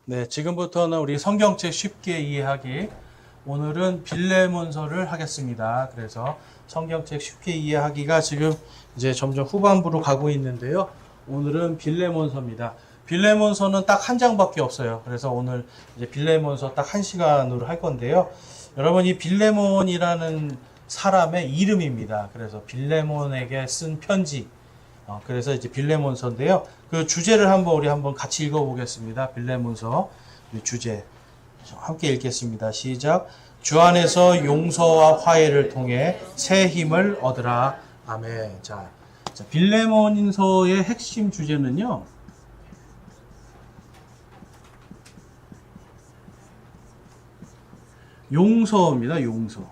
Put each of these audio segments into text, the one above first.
네, 지금부터는 우리 성경책 쉽게 이해하기. 오늘은 빌레몬서를 하겠습니다. 그래서 성경책 쉽게 이해하기가 지금 이제 점점 후반부로 가고 있는데요. 오늘은 빌레몬서입니다. 빌레몬서는 딱 한 장밖에 없어요. 그래서 오늘 이제 빌레몬서 딱 1시간으로 할 건데요. 여러분, 이 빌레몬이라는 사람의 이름입니다. 그래서 빌레몬에게 쓴 편지. 그래서 이제 빌레몬서인데요. 그 주제를 우리 한번 같이 읽어보겠습니다. 빌레몬서 주제 함께 읽겠습니다. 시작. 주 안에서 용서와 화해를 통해 새 힘을 얻으라. 아멘. 자, 빌레몬서의 핵심 주제는요. 용서입니다. 용서.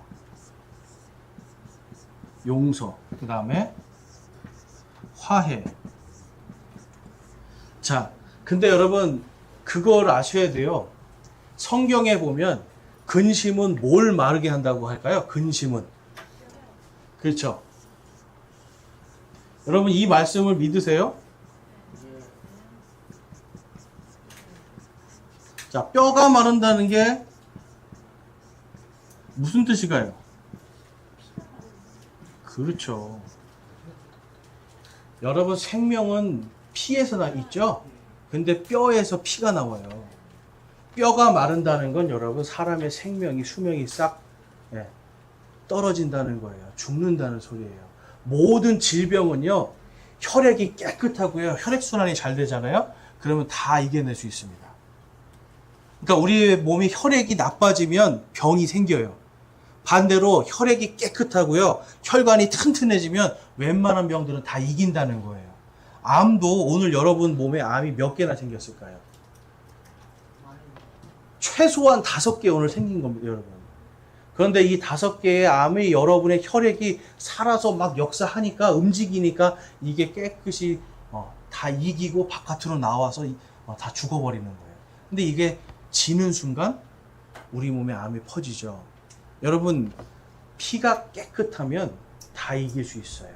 그 다음에 화해. 자, 근데 여러분 그걸 아셔야 돼요. 성경에 보면 근심은 뭘 마르게 한다고 할까요? 근심은. 그렇죠. 여러분 이 말씀을 믿으세요? 자, 뼈가 마른다는 게 무슨 뜻일까요? 그렇죠. 여러분 생명은 피에서 있죠? 근데 뼈에서 피가 나와요. 뼈가 마른다는 건 여러분 사람의 생명이 수명이 싹 떨어진다는 거예요. 죽는다는 소리예요. 모든 질병은요. 혈액이 깨끗하고요. 혈액순환이 잘 되잖아요. 그러면 다 이겨낼 수 있습니다. 그러니까 우리 몸이 혈액이 나빠지면 병이 생겨요. 반대로 혈액이 깨끗하고요. 혈관이 튼튼해지면 웬만한 병들은 다 이긴다는 거예요. 암도 오늘 여러분 몸에 암이 몇 개나 생겼을까요? 최소한 5개 오늘 생긴 겁니다, 여러분. 그런데 이 5개의 암이 여러분의 혈액이 살아서 막 역사하니까 움직이니까 이게 깨끗이 다 이기고 바깥으로 나와서 다 죽어버리는 거예요. 근데 이게 지는 순간 우리 몸에 암이 퍼지죠. 여러분 피가 깨끗하면 다 이길 수 있어요.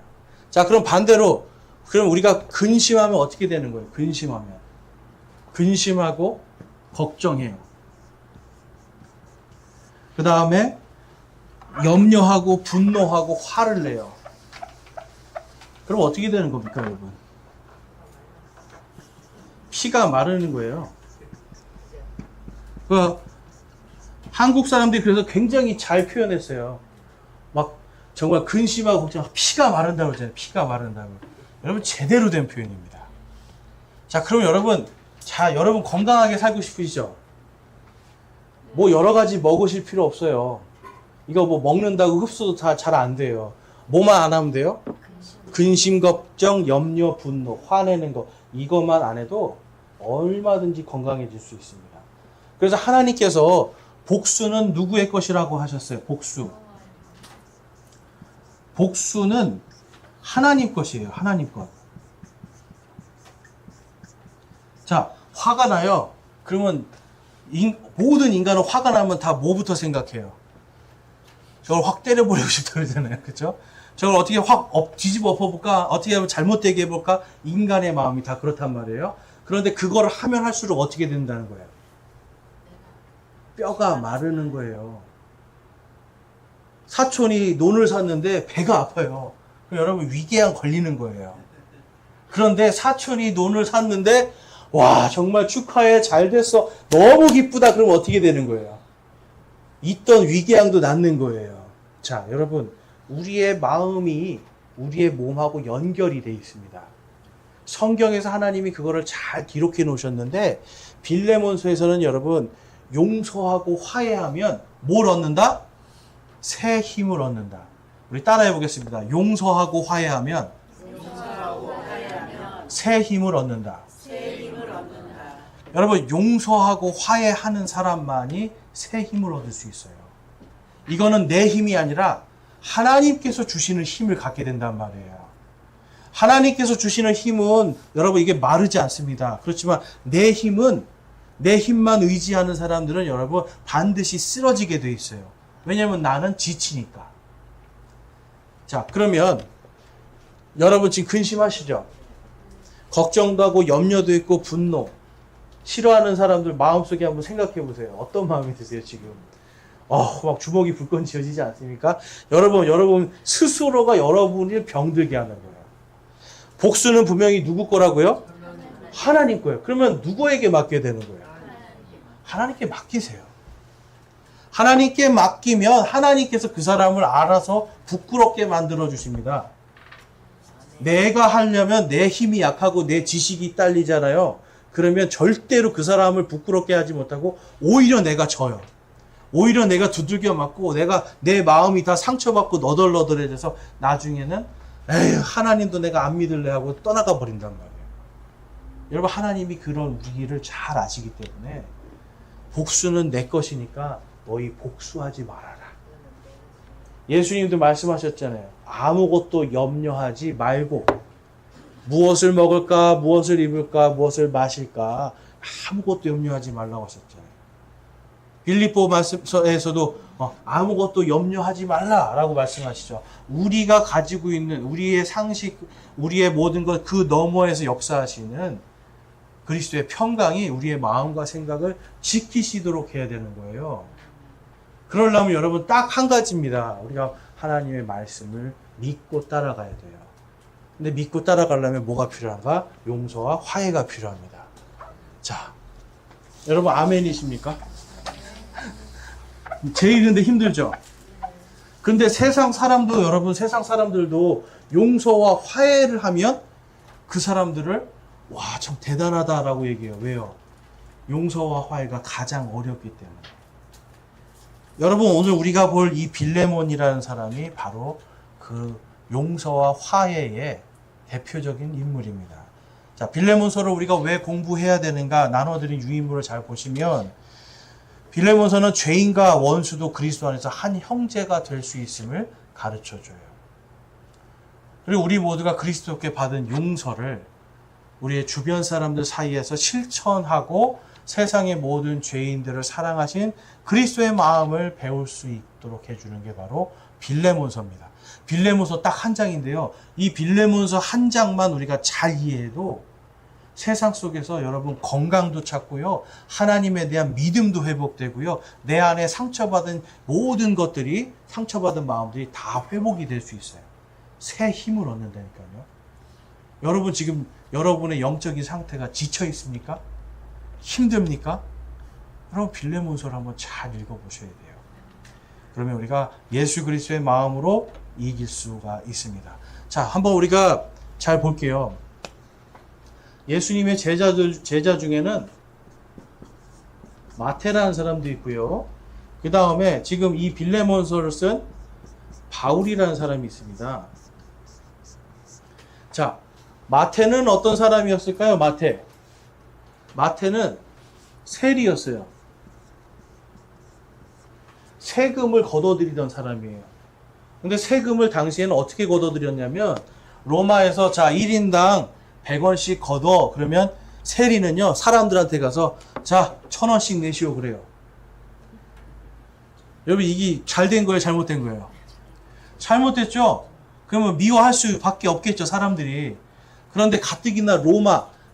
자, 그럼 반대로 그럼 우리가 근심하면 어떻게 되는 거예요? 근심하고 걱정해요. 그 다음에 염려하고 분노하고 화를 내요. 그럼 어떻게 되는 겁니까, 여러분? 피가 마르는 거예요. 한국 사람들이 그래서 굉장히 잘 표현했어요. 막 정말 근심하고 걱정, 피가 마른다고 그러잖아요. 피가 마른다고. 여러분 제대로 된 표현입니다. 자, 그럼 여러분 건강하게 살고 싶으시죠? 뭐 여러 가지 먹으실 필요 없어요. 이거 뭐 먹는다고 흡수도 다 잘 안 돼요. 뭐만 안 하면 돼요? 근심, 걱정, 염려, 분노, 화내는 거 이것만 안 해도 얼마든지 건강해질 수 있습니다. 그래서 하나님께서 복수는 누구의 것이라고 하셨어요? 복수는 하나님 것이에요. 하나님 것. 자, 화가 나요. 그러면 모든 인간은 화가 나면 다 뭐부터 생각해요? 저걸 확 때려버리고 싶다 그러잖아요. 그렇죠? 저걸 어떻게 확 뒤집어 엎어볼까? 어떻게 하면 잘못되게 해볼까? 인간의 마음이 다 그렇단 말이에요. 그런데 그거를 하면 할수록 어떻게 된다는 거예요? 뼈가 마르는 거예요. 사촌이 논을 샀는데 배가 아파요. 그럼 여러분 위궤양 걸리는 거예요. 그런데 사촌이 논을 샀는데 와 정말 축하해 잘 됐어 너무 기쁘다 그러면 어떻게 되는 거예요? 있던 위궤양도 낫는 거예요. 자, 여러분 우리의 마음이 우리의 몸하고 연결이 돼 있습니다. 성경에서 하나님이 그거를 잘 기록해 놓으셨는데 빌레몬서에서는 여러분 용서하고 화해하면 뭘 얻는다? 새 힘을 얻는다. 우리 따라해 보겠습니다. 용서하고 화해하면 새 힘을 얻는다. 여러분 용서하고 화해하는 사람만이 새 힘을 얻을 수 있어요. 이거는 내 힘이 아니라 하나님께서 주시는 힘을 갖게 된단 말이에요. 하나님께서 주시는 힘은 여러분 이게 마르지 않습니다. 그렇지만 내 힘만 의지하는 사람들은 여러분 반드시 쓰러지게 돼 있어요. 왜냐하면 나는 지치니까. 자, 그러면 여러분 지금 근심하시죠? 걱정도 하고 염려도 있고 분노. 싫어하는 사람들 마음속에 한번 생각해 보세요. 어떤 마음이 드세요, 지금? 막 주먹이 불끈 쥐어지지 않습니까? 여러분 스스로가 여러분을 병들게 하는 거예요. 복수는 분명히 누구 거라고요? 하나님 거예요. 그러면 누구에게 맡겨야 되는 거예요? 하나님께 맡기세요. 하나님께 맡기면 하나님께서 그 사람을 알아서 부끄럽게 만들어 주십니다. 내가 하려면 내 힘이 약하고 내 지식이 딸리잖아요. 그러면 절대로 그 사람을 부끄럽게 하지 못하고 오히려 내가 져요. 오히려 내가 두들겨 맞고 내 마음이 다 상처받고 너덜너덜해져서 나중에는 에휴, 하나님도 내가 안 믿을래 하고 떠나가 버린단 말이에요. 여러분, 하나님이 그런 우리를 잘 아시기 때문에 복수는 내 것이니까 너희 복수하지 말아라. 예수님도 말씀하셨잖아요. 아무것도 염려하지 말고 무엇을 먹을까, 무엇을 입을까, 무엇을 마실까 아무것도 염려하지 말라고 하셨잖아요. 빌립보 말씀에서도 아무것도 염려하지 말라라고 말씀하시죠. 우리가 가지고 있는 우리의 상식, 우리의 모든 것 그 너머에서 역사하시는 그리스도의 평강이 우리의 마음과 생각을 지키시도록 해야 되는 거예요. 그러려면 여러분 딱 한 가지입니다. 우리가 하나님의 말씀을 믿고 따라가야 돼요. 근데 믿고 따라가려면 뭐가 필요한가? 용서와 화해가 필요합니다. 자, 여러분 아멘이십니까? 제일 근데 힘들죠? 근데 세상 사람들도 용서와 화해를 하면 그 사람들을 와, 참 대단하다라고 얘기해요. 왜요? 용서와 화해가 가장 어렵기 때문에. 여러분, 오늘 우리가 볼 이 빌레몬이라는 사람이 바로 그 용서와 화해의 대표적인 인물입니다. 자, 빌레몬서를 우리가 왜 공부해야 되는가 나눠드린 유인물을 잘 보시면 빌레몬서는 죄인과 원수도 그리스도 안에서 한 형제가 될 수 있음을 가르쳐줘요. 그리고 우리 모두가 그리스도께 받은 용서를 우리의 주변 사람들 사이에서 실천하고 세상의 모든 죄인들을 사랑하신 그리스도의 마음을 배울 수 있도록 해주는 게 바로 빌레몬서입니다. 빌레몬서 딱 한 장인데요. 이 빌레몬서 한 장만 우리가 잘 이해해도 세상 속에서 여러분 건강도 찾고요. 하나님에 대한 믿음도 회복되고요. 내 안에 상처받은 모든 것들이, 상처받은 마음들이 다 회복이 될 수 있어요. 새 힘을 얻는다니까요. 여러분 지금 여러분의 영적인 상태가 지쳐 있습니까? 힘듭니까? 여러분 빌레몬서를 한번 잘 읽어보셔야 돼요. 그러면 우리가 예수 그리스도의 마음으로 이길 수가 있습니다. 자, 한번 우리가 잘 볼게요. 예수님의 제자 중에는 마태라는 사람도 있고요. 그 다음에 지금 이 빌레몬서를 쓴 바울이라는 사람이 있습니다. 자, 마태는 어떤 사람이었을까요? 마태는 세리였어요. 세금을 걷어들이던 사람이에요. 근데 세금을 당시에는 어떻게 걷어들였냐면 로마에서 자 1인당 100원씩 걷어. 그러면 세리는요 사람들한테 가서 자 1000원씩 내시오 그래요. 여러분 이게 잘된 거예요? 잘못된 거예요? 잘못됐죠? 그러면 미워할 수밖에 없겠죠 사람들이. 그런데 가뜩이나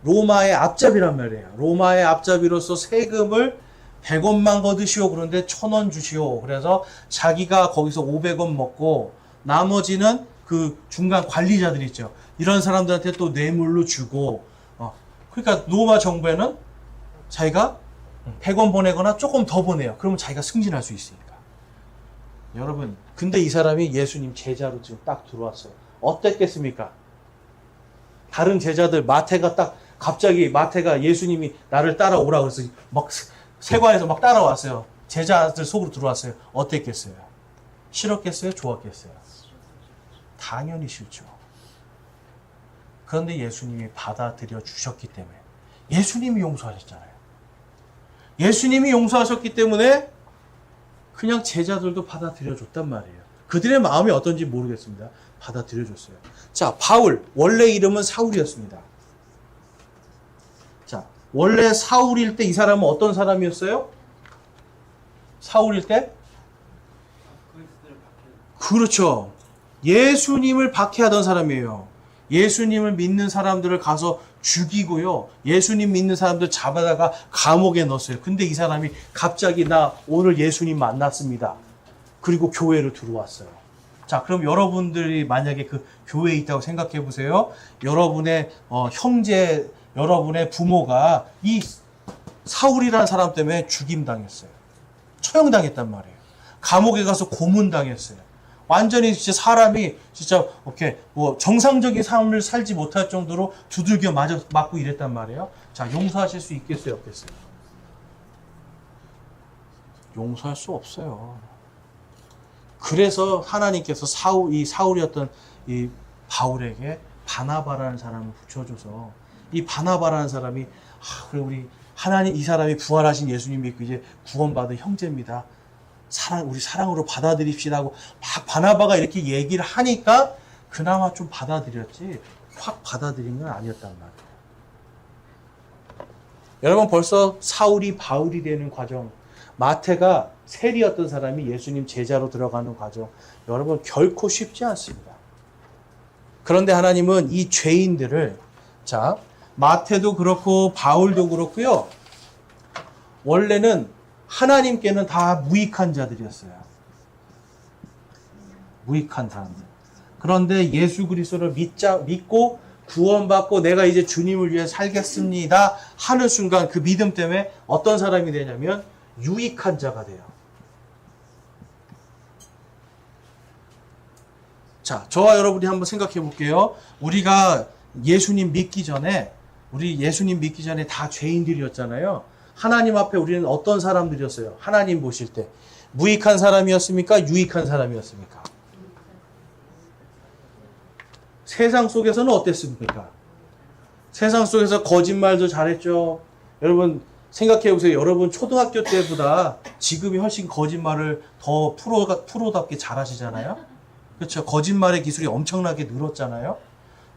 로마의 앞잡이란 말이에요. 로마의 앞잡이로서 세금을 100원만 거두시오. 그런데 1000원 주시오. 그래서 자기가 거기서 500원 먹고 나머지는 그 중간 관리자들 있죠. 이런 사람들한테 또 뇌물로 주고 그러니까 로마 정부에는 자기가 100원 보내거나 조금 더 보내요. 그러면 자기가 승진할 수 있으니까. 여러분 근데 이 사람이 예수님 제자로 지금 딱 들어왔어요. 어땠겠습니까? 다른 제자들 마태가 딱 갑자기 마태가 예수님이 나를 따라오라 그래서 막 세관에서 막 따라왔어요. 제자들 속으로 들어왔어요. 어땠겠어요? 싫었겠어요? 좋았겠어요? 당연히 싫죠. 그런데 예수님이 받아들여 주셨기 때문에 예수님이 용서하셨잖아요. 예수님이 용서하셨기 때문에 그냥 제자들도 받아들여 줬단 말이에요. 그들의 마음이 어떤지 모르겠습니다. 받아들여 줬어요. 자, 바울 원래 이름은 사울이었습니다. 자, 원래 사울일 때 이 사람은 어떤 사람이었어요? 사울일 때? 그렇죠. 예수님을 박해하던 사람이에요. 예수님을 믿는 사람들을 가서 죽이고요. 예수님 믿는 사람들 잡아다가 감옥에 넣었어요. 근데 이 사람이 갑자기 나 오늘 예수님 만났습니다. 그리고 교회로 들어왔어요. 자, 그럼 여러분들이 만약에 그 교회에 있다고 생각해 보세요. 여러분의 형제, 여러분의 부모가 이 사울이라는 사람 때문에 죽임당했어요. 처형당했단 말이에요. 감옥에 가서 고문당했어요. 완전히 진짜 사람이 진짜 이렇게 뭐 정상적인 삶을 살지 못할 정도로 두들겨 맞고 이랬단 말이에요. 자, 용서하실 수 있겠어요, 없겠어요? 용서할 수 없어요. 그래서 하나님께서 이 사울이었던 이 바울에게 바나바라는 사람을 붙여줘서 이 바나바라는 사람이 그래 우리 하나님 이 사람이 부활하신 예수님 믿고 이제 구원받은 형제입니다. 우리 사랑으로 받아들입시다 하고 막 바나바가 이렇게 얘기를 하니까 그나마 좀 받아들였지 확 받아들인 건 아니었단 말이에요. 여러분 벌써 사울이 바울이 되는 과정, 마태가 세리였던 사람이 예수님 제자로 들어가는 과정, 여러분 결코 쉽지 않습니다. 그런데 하나님은 이 죄인들을, 자, 마태도 그렇고 바울도 그렇고요, 원래는 하나님께는 다 무익한 자들이었어요. 무익한 사람들. 그런데 예수 그리스도를 믿고 구원받고 내가 이제 주님을 위해 살겠습니다 하는 순간 그 믿음 때문에 어떤 사람이 되냐면 유익한 자가 돼요. 자, 저와 여러분이 한번 생각해 볼게요. 우리가 예수님 믿기 전에 다 죄인들이었잖아요. 하나님 앞에 우리는 어떤 사람들이었어요? 하나님 보실 때 무익한 사람이었습니까? 유익한 사람이었습니까? 세상 속에서는 어땠습니까? 세상 속에서 거짓말도 잘했죠. 여러분 생각해 보세요. 여러분 초등학교 때보다 지금이 훨씬 거짓말을 더 프로답게 잘하시잖아요. 그렇죠? 거짓말의 기술이 엄청나게 늘었잖아요.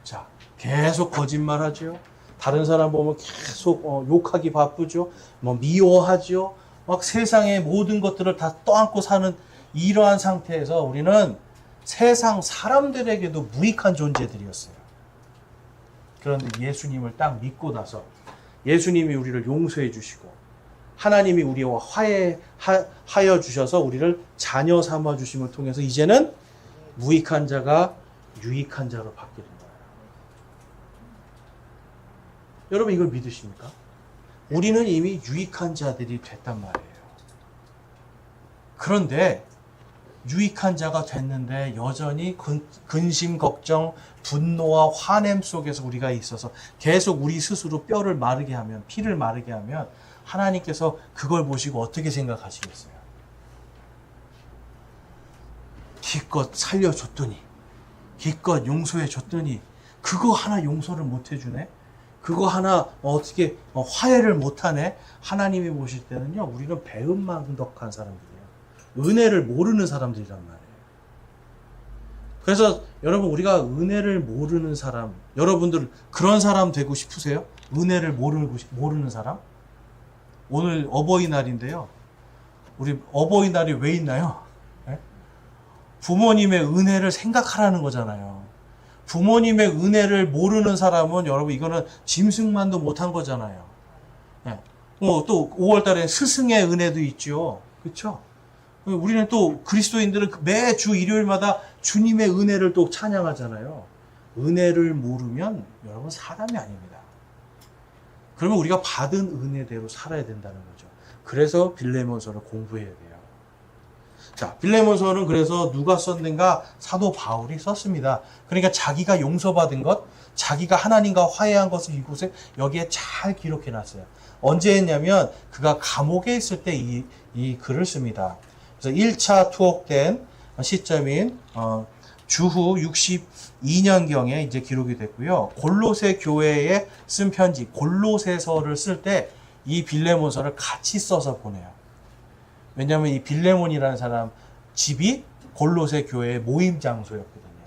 자, 계속 거짓말하죠. 다른 사람 보면 계속 욕하기 바쁘죠. 미워하죠. 막 세상의 모든 것들을 다 떠안고 사는 이러한 상태에서 우리는 세상 사람들에게도 무익한 존재들이었어요. 그런데 예수님을 딱 믿고 나서 예수님이 우리를 용서해 주시고 하나님이 우리와 화해하여 주셔서 우리를 자녀 삼아 주심을 통해서 이제는 무익한 자가 유익한 자로 바뀌게 됩니다. 여러분 이걸 믿으십니까? 우리는 이미 유익한 자들이 됐단 말이에요. 그런데 유익한 자가 됐는데 여전히 근심, 걱정, 분노와 화냄 속에서 우리가 있어서 계속 우리 스스로 뼈를 마르게 하면, 피를 마르게 하면 하나님께서 그걸 보시고 어떻게 생각하시겠어요? 기껏 살려줬더니, 기껏 용서해줬더니 그거 하나 용서를 못 해주네? 그거 하나 어떻게 화해를 못하네? 하나님이 보실 때는요, 우리는 배은망덕한 사람들이에요. 은혜를 모르는 사람들이란 말이에요. 그래서 여러분 우리가 은혜를 모르는 사람, 여러분들 그런 사람 되고 싶으세요? 은혜를 모르는 사람? 오늘 어버이날인데요. 우리 어버이날이 왜 있나요? 네? 부모님의 은혜를 생각하라는 거잖아요. 부모님의 은혜를 모르는 사람은 여러분 이거는 짐승만도 못한 거잖아요. 네. 또 5월달에 스승의 은혜도 있죠. 그렇죠? 우리는 또 그리스도인들은 매주 일요일마다 주님의 은혜를 또 찬양하잖아요. 은혜를 모르면 여러분 사람이 아닙니다. 그러면 우리가 받은 은혜대로 살아야 된다는 거죠. 그래서 빌레몬서를 공부해야 돼요. 자, 빌레몬서는 그래서 누가 썼는가? 사도 바울이 썼습니다. 그러니까 자기가 용서받은 것, 자기가 하나님과 화해한 것을 이곳에 여기에 잘 기록해 놨어요. 언제 했냐면 그가 감옥에 있을 때 이 글을 씁니다. 그래서 1차 투옥된 시점인 주후 62년경에 이제 기록이 됐고요. 골로새 교회에 쓴 편지, 골로새서를 쓸 때 이 빌레몬서를 같이 써서 보내요. 왜냐하면 이 빌레몬이라는 사람 집이 골로새 교회의 모임 장소였거든요.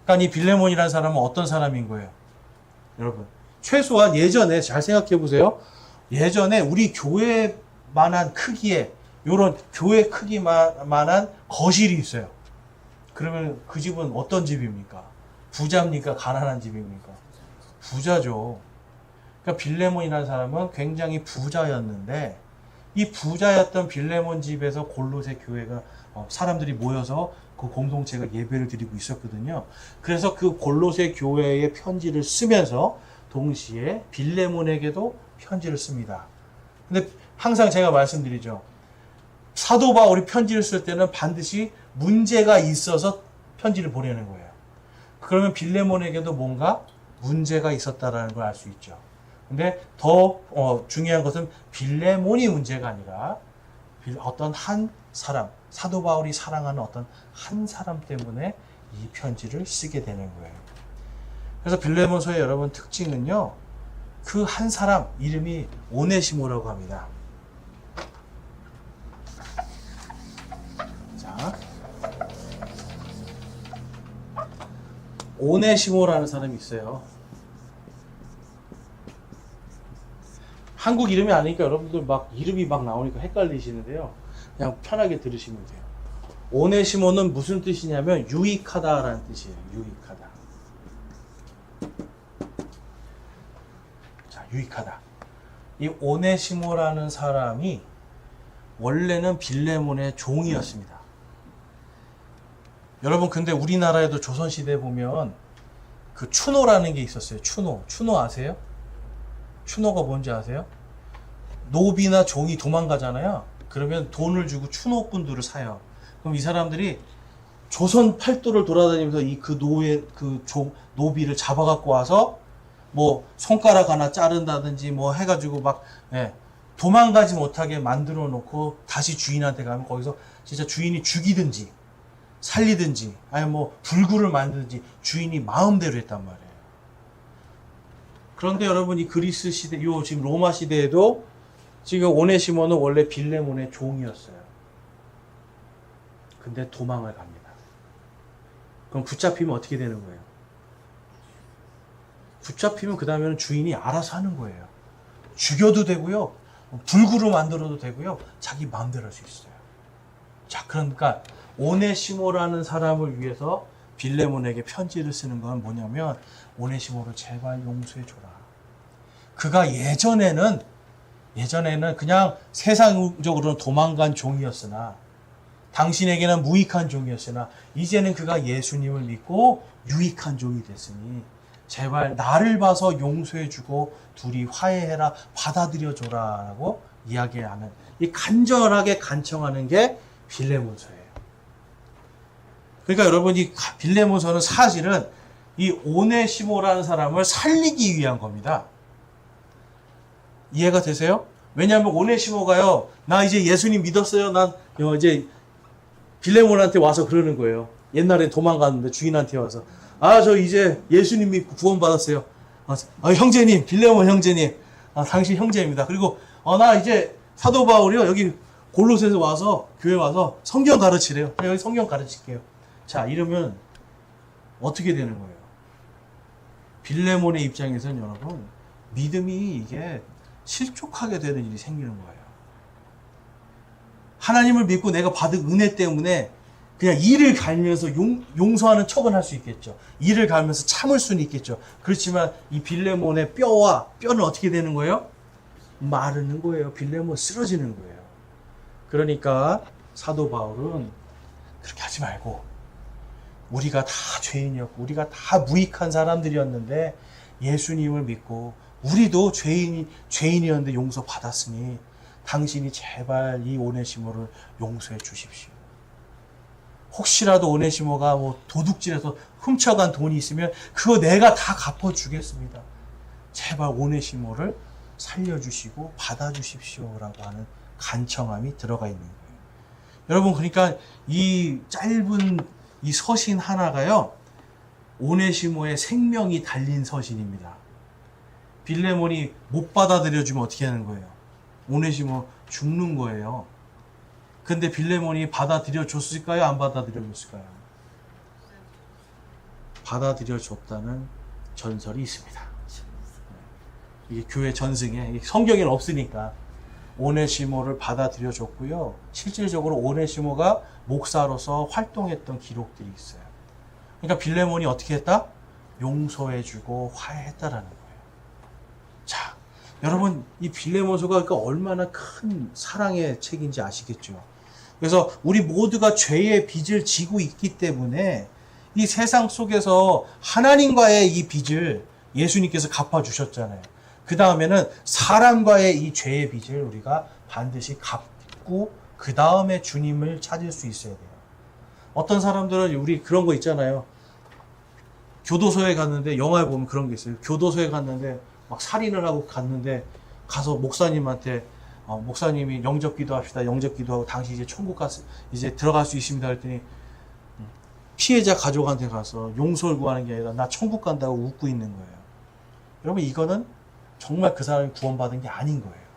그러니까 이 빌레몬이라는 사람은 어떤 사람인 거예요? 여러분, 최소한 예전에 잘 생각해 보세요. 예전에 우리 교회만한 크기의 이런 교회 크기만한 거실이 있어요. 그러면 그 집은 어떤 집입니까? 부자입니까? 가난한 집입니까? 부자죠. 그러니까 빌레몬이라는 사람은 굉장히 부자였는데 이 부자였던 빌레몬 집에서 골로새 교회가 사람들이 모여서 그 공동체가 예배를 드리고 있었거든요. 그래서 그 골로새 교회의 편지를 쓰면서 동시에 빌레몬에게도 편지를 씁니다. 근데 항상 제가 말씀드리죠. 사도 바울이 편지를 쓸 때는 반드시 문제가 있어서 편지를 보내는 거예요. 그러면 빌레몬에게도 뭔가 문제가 있었다라는 걸 알 수 있죠. 근데 더 중요한 것은 빌레몬이 문제가 아니라 어떤 한 사람, 사도 바울이 사랑하는 어떤 한 사람 때문에 이 편지를 쓰게 되는 거예요. 그래서 빌레몬서의 여러분 특징은요, 그 한 사람 이름이 오네시모라고 합니다. 자, 오네시모라는 사람이 있어요. 한국 이름이 아니니까 여러분들 막 이름이 막 나오니까 헷갈리시는데요. 그냥 편하게 들으시면 돼요. 오네시모는 무슨 뜻이냐면 유익하다라는 뜻이에요. 유익하다. 자, 유익하다. 이 오네시모라는 사람이 원래는 빌레몬의 종이었습니다. 여러분 근데 우리나라에도 조선시대에 보면 그 추노라는 게 있었어요. 추노. 추노 아세요? 추노가 뭔지 아세요? 노비나 종이 도망가잖아요. 그러면 돈을 주고 추노꾼들을 사요. 그럼 이 사람들이 조선 팔도를 돌아다니면서 노비를 잡아갖고 와서 뭐 손가락 하나 자른다든지 뭐 해가지고 막 도망가지 못하게 만들어 놓고 다시 주인한테 가면 거기서 진짜 주인이 죽이든지 살리든지 아니면 뭐 불구를 만들든지 주인이 마음대로 했단 말이에요. 그런데 여러분 이 그리스 시대, 지금 로마 시대에도 지금 오네시모는 원래 빌레몬의 종이었어요. 근데 도망을 갑니다. 그럼 붙잡히면 어떻게 되는 거예요? 붙잡히면 그 다음에는 주인이 알아서 하는 거예요. 죽여도 되고요. 불구로 만들어도 되고요. 자기 마음대로 할 수 있어요. 자, 그러니까 오네시모라는 사람을 위해서 빌레몬에게 편지를 쓰는 건 뭐냐면 오네시모를 제발 용서해줘라. 그가 예전에는 그냥 세상적으로는 도망간 종이었으나 당신에게는 무익한 종이었으나 이제는 그가 예수님을 믿고 유익한 종이 됐으니 제발 나를 봐서 용서해주고 둘이 화해해라, 받아들여줘라 라고 이야기하는, 이 간절하게 간청하는 게 빌레몬서예요. 그러니까 여러분 이 빌레몬서는 사실은 이 오네시모라는 사람을 살리기 위한 겁니다. 이해가 되세요? 왜냐하면 오네시모가요, 나 이제 예수님 믿었어요. 난 이제 빌레몬한테 와서 그러는 거예요. 옛날엔 도망갔는데 주인한테 와서 저 이제 예수님 믿고 구원받았어요. 형제님, 빌레몬 형제님, 당신 형제입니다. 그리고 나 이제 사도 바울이요 여기 골로새에서 와서 교회 와서 성경 가르치래요. 여기 성경 가르칠게요. 자, 이러면 어떻게 되는 거예요? 빌레몬의 입장에서는 여러분 믿음이 이게 실족하게 되는 일이 생기는 거예요. 하나님을 믿고 내가 받은 은혜 때문에 그냥 이를 갈면서 용서하는 척은 할 수 있겠죠. 이를 갈면서 참을 수는 있겠죠. 그렇지만 이 빌레몬의 뼈는 어떻게 되는 거예요? 마르는 거예요. 빌레몬 쓰러지는 거예요. 그러니까 사도 바울은 그렇게 하지 말고 우리가 다 죄인이었고 우리가 다 무익한 사람들이었는데 예수님을 믿고 우리도 죄인이었는데 용서받았으니 당신이 제발 이 오네시모를 용서해 주십시오. 혹시라도 오네시모가 뭐 도둑질해서 훔쳐간 돈이 있으면 그거 내가 다 갚아주겠습니다. 제발 오네시모를 살려주시고 받아주십시오라고 하는 간청함이 들어가 있는 거예요. 여러분 그러니까 이 짧은 이 서신 하나가요 오네시모의 생명이 달린 서신입니다. 빌레몬이 못 받아들여주면 어떻게 하는 거예요? 오네시모 죽는 거예요. 근데 빌레몬이 받아들여줬을까요? 안 받아들여줬을까요? 받아들여줬다는 전설이 있습니다. 이게 교회 전승에 성경에는 없으니까 오네시모를 받아들여줬고요. 실질적으로 오네시모가 목사로서 활동했던 기록들이 있어요. 그러니까 빌레몬이 어떻게 했다? 용서해주고 화해했다라는 거예요. 자, 여러분, 이 빌레몬서가 그러니까 얼마나 큰 사랑의 책인지 아시겠죠? 그래서 우리 모두가 죄의 빚을 지고 있기 때문에 이 세상 속에서 하나님과의 이 빚을 예수님께서 갚아주셨잖아요. 그 다음에는 사람과의 이 죄의 빚을 우리가 반드시 갚고 그 다음에 주님을 찾을 수 있어야 돼요. 어떤 사람들은 우리 그런 거 있잖아요. 교도소에 갔는데, 영화에 보면 그런 게 있어요. 교도소에 갔는데 막 살인을 하고 갔는데 가서 목사님한테 목사님이 영접 기도합시다. 영접 기도하고 당신 이제 천국 이제 들어갈 수 있습니다. 그랬더니 피해자 가족한테 가서 용서를 구하는 게 아니라 나 천국 간다고 웃고 있는 거예요. 여러분, 이거는 정말 그 사람이 구원받은 게 아닌 거예요.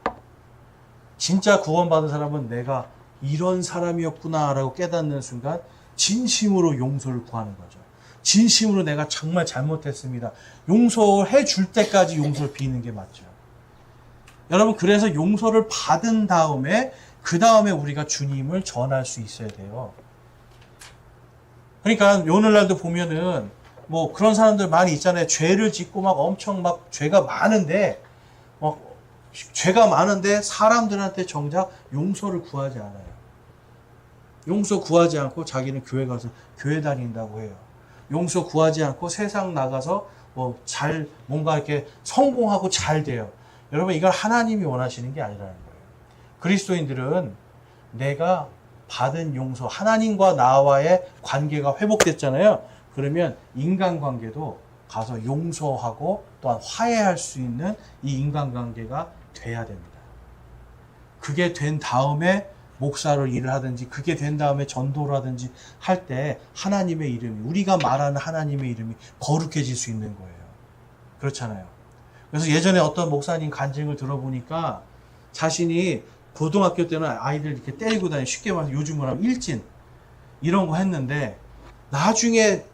진짜 구원받은 사람은 내가 이런 사람이었구나라고 깨닫는 순간 진심으로 용서를 구하는 거죠. 진심으로 내가 정말 잘못했습니다. 용서해 줄 때까지 용서를 비는 게 맞죠. 여러분, 그래서 용서를 받은 다음에 그 다음에 우리가 주님을 전할 수 있어야 돼요. 그러니까 오늘날도 보면은 뭐 그런 사람들 많이 있잖아요. 죄를 짓고 막 엄청 막 죄가 많은데 사람들한테 정작 용서를 구하지 않아요. 용서 구하지 않고 자기는 교회 가서 교회 다닌다고 해요. 용서 구하지 않고 세상 나가서 뭔가 이렇게 성공하고 잘 돼요. 여러분, 이걸 하나님이 원하시는 게 아니라는 거예요. 그리스도인들은 내가 받은 용서, 하나님과 나와의 관계가 회복됐잖아요. 그러면 인간관계도 가서 용서하고 또한 화해할 수 있는 이 인간관계가 돼야 됩니다. 그게 된 다음에 목사로 일을 하든지, 그게 된 다음에 전도를 하든지 할 때 하나님의 이름이, 우리가 말하는 하나님의 이름이 거룩해질 수 있는 거예요. 그렇잖아요. 그래서 예전에 어떤 목사님 간증을 들어보니까 자신이 고등학교 때는 아이들 이렇게 때리고 다니고, 쉽게 말해서 요즘으로 하면 일진 이런 거 했는데 나중에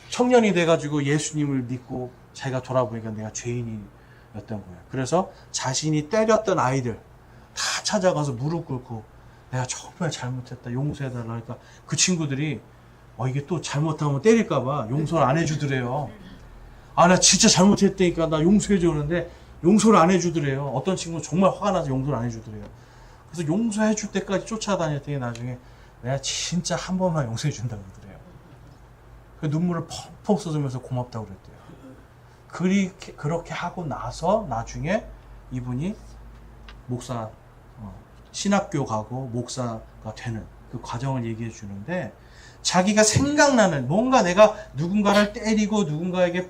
청년이 돼가지고 예수님을 믿고 자기가 돌아보니까 내가 죄인이었던 거예요. 그래서 자신이 때렸던 아이들 다 찾아가서 무릎 꿇고 내가 정말 잘못했다, 용서해달라 하니까 그 친구들이 이게 또 잘못하면 때릴까봐 용서를 안 해주더래요. 나 진짜 잘못했다니까 나 용서해줘. 그러는데 용서를 안 해주더래요. 어떤 친구는 정말 화가 나서 용서를 안 해주더래요. 그래서 용서해줄 때까지 쫓아다녔더니 나중에 내가 진짜 한 번만 용서해준다고 그러더래요. 그 눈물을 펑펑 쏟으면서 고맙다고 그랬대요. 그렇게 하고 나서 나중에 이분이 목사, 신학교 가고 목사가 되는 그 과정을 얘기해 주는데, 자기가 생각나는 뭔가 내가 누군가를 때리고 누군가에게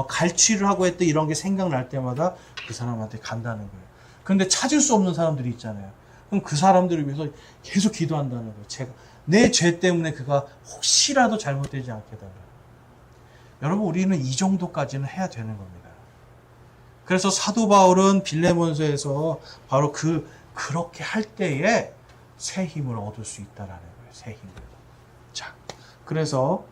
갈취를 하고 했던 이런 게 생각날 때마다 그 사람한테 간다는 거예요. 그런데 찾을 수 없는 사람들이 있잖아요. 그럼 그 사람들을 위해서 계속 기도한다는 거예요. 내 죄 때문에 그가 혹시라도 잘못되지 않게 해달라. 여러분, 우리는 이 정도까지는 해야 되는 겁니다. 그래서 사도 바울은 빌레몬서에서 바로 그렇게 할 때에 새 힘을 얻을 수 있다라는 거예요. 새 힘을. 자, 그래서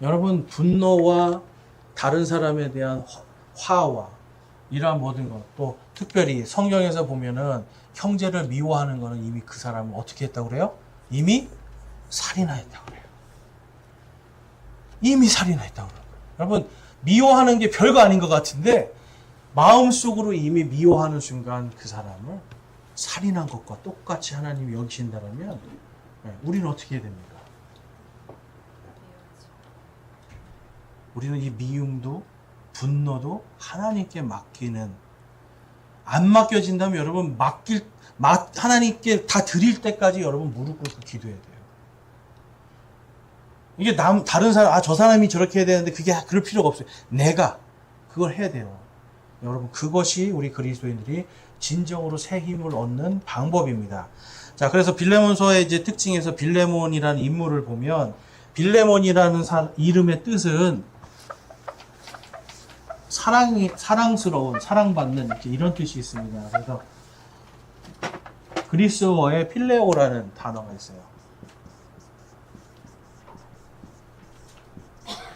여러분, 분노와 다른 사람에 대한 화와 이러한 모든 것, 또 특별히 성경에서 보면은 형제를 미워하는 것은 이미 그 사람을 어떻게 했다고 그래요? 이미 살인하였다고 그래요. 이미 살인했다고 그래요. 여러분, 미워하는 게 별거 아닌 것 같은데 마음속으로 이미 미워하는 순간 그 사람을 살인한 것과 똑같이 하나님이 여기신다면 우리는 어떻게 해야 됩니까? 우리는 이 미움도 분노도 하나님께 맡기는, 안 맡겨진다면 여러분 하나님께 다 드릴 때까지 여러분 무릎 꿇고 기도해야 돼요. 이게 다른 사람, 저 사람이 저렇게 해야 되는데 그럴 필요가 없어요. 내가 그걸 해야 돼요. 여러분, 그것이 우리 그리스도인들이 진정으로 새 힘을 얻는 방법입니다. 자, 그래서 빌레몬서의 이제 특징에서 빌레몬이라는 인물을 보면, 빌레몬이라는 이름의 뜻은 사랑스러운, 사랑받는 이런 뜻이 있습니다. 그래서 그리스어에 필레오라는 단어가 있어요.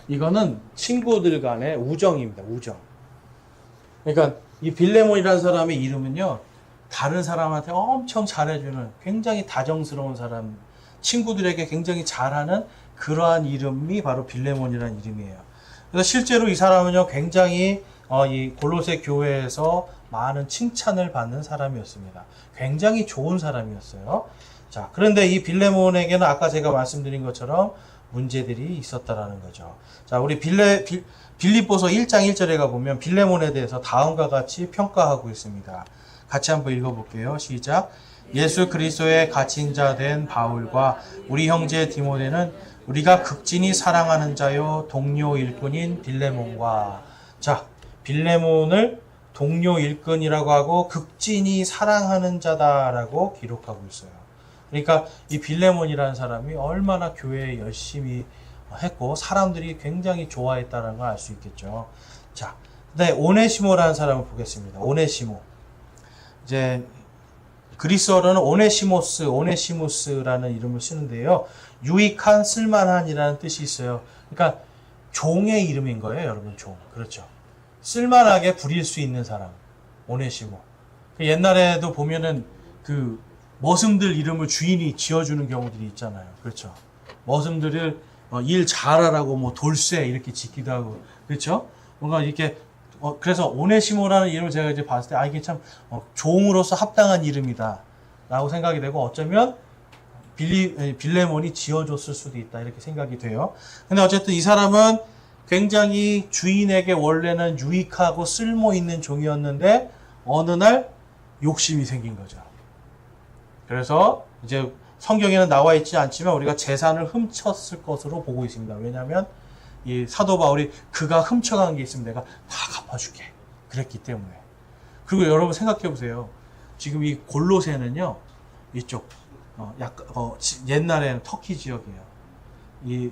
이거는 친구들 간의 우정입니다. 우정. 그러니까 이 빌레몬이라는 사람의 이름은요, 다른 사람한테 엄청 잘해주는 굉장히 다정스러운 사람, 친구들에게 굉장히 잘하는 그러한 이름이 바로 빌레몬이라는 이름이에요. 그래서 실제로 이 사람은요, 굉장히 이 골로새 교회에서 많은 칭찬을 받는 사람이었습니다. 굉장히 좋은 사람이었어요. 자, 그런데 이 빌레몬에게는 아까 제가 말씀드린 것처럼 문제들이 있었다라는 거죠. 자, 우리 빌립보서 1장 1절에 가보면 빌레몬에 대해서 다음과 같이 평가하고 있습니다. 같이 한번 읽어볼게요. 시작. 예수 그리스도의 갇힌 자 된 바울과 우리 형제 디모데는 우리가 극진히 사랑하는 자요 동료 일꾼인 빌레몬과. 자, 빌레몬을 동료 일꾼이라고 하고 극진히 사랑하는 자다라고 기록하고 있어요. 그러니까 이 빌레몬이라는 사람이 얼마나 교회에 열심히 했고 사람들이 굉장히 좋아했다는 걸 알 수 있겠죠. 자, 네, 오네시모라는 사람을 보겠습니다. 오네시모. 이제 그리스어로는 오네시무스라는 이름을 쓰는데요. 유익한, 쓸만한이라는 뜻이 있어요. 그러니까 종의 이름인 거예요, 여러분. 종. 그렇죠. 쓸만하게 부릴 수 있는 사람. 오네시모. 옛날에도 보면은 그 머슴들 이름을 주인이 지어주는 경우들이 있잖아요. 그렇죠. 머슴들을 일 잘하라고 뭐 돌쇠 이렇게 짓기도 하고. 그렇죠. 뭔가 이렇게 그래서 오네시모라는 이름을 제가 이제 봤을 때 이게 참 종으로서 합당한 이름이다 라고 생각이 되고 어쩌면 빌레몬이 지어줬을 수도 있다 이렇게 생각이 돼요. 근데 어쨌든 이 사람은 굉장히 주인에게 원래는 유익하고 쓸모 있는 종이었는데 어느 날 욕심이 생긴 거죠. 그래서 이제 성경에는 나와 있지 않지만 우리가 재산을 훔쳤을 것으로 보고 있습니다. 왜냐하면 이 사도 바울이 그가 훔쳐간 게 있으면 내가 다 갚아줄게 그랬기 때문에. 그리고 여러분 생각해 보세요. 지금 이 골로새는요 이쪽 옛날에는 터키 지역이에요. 이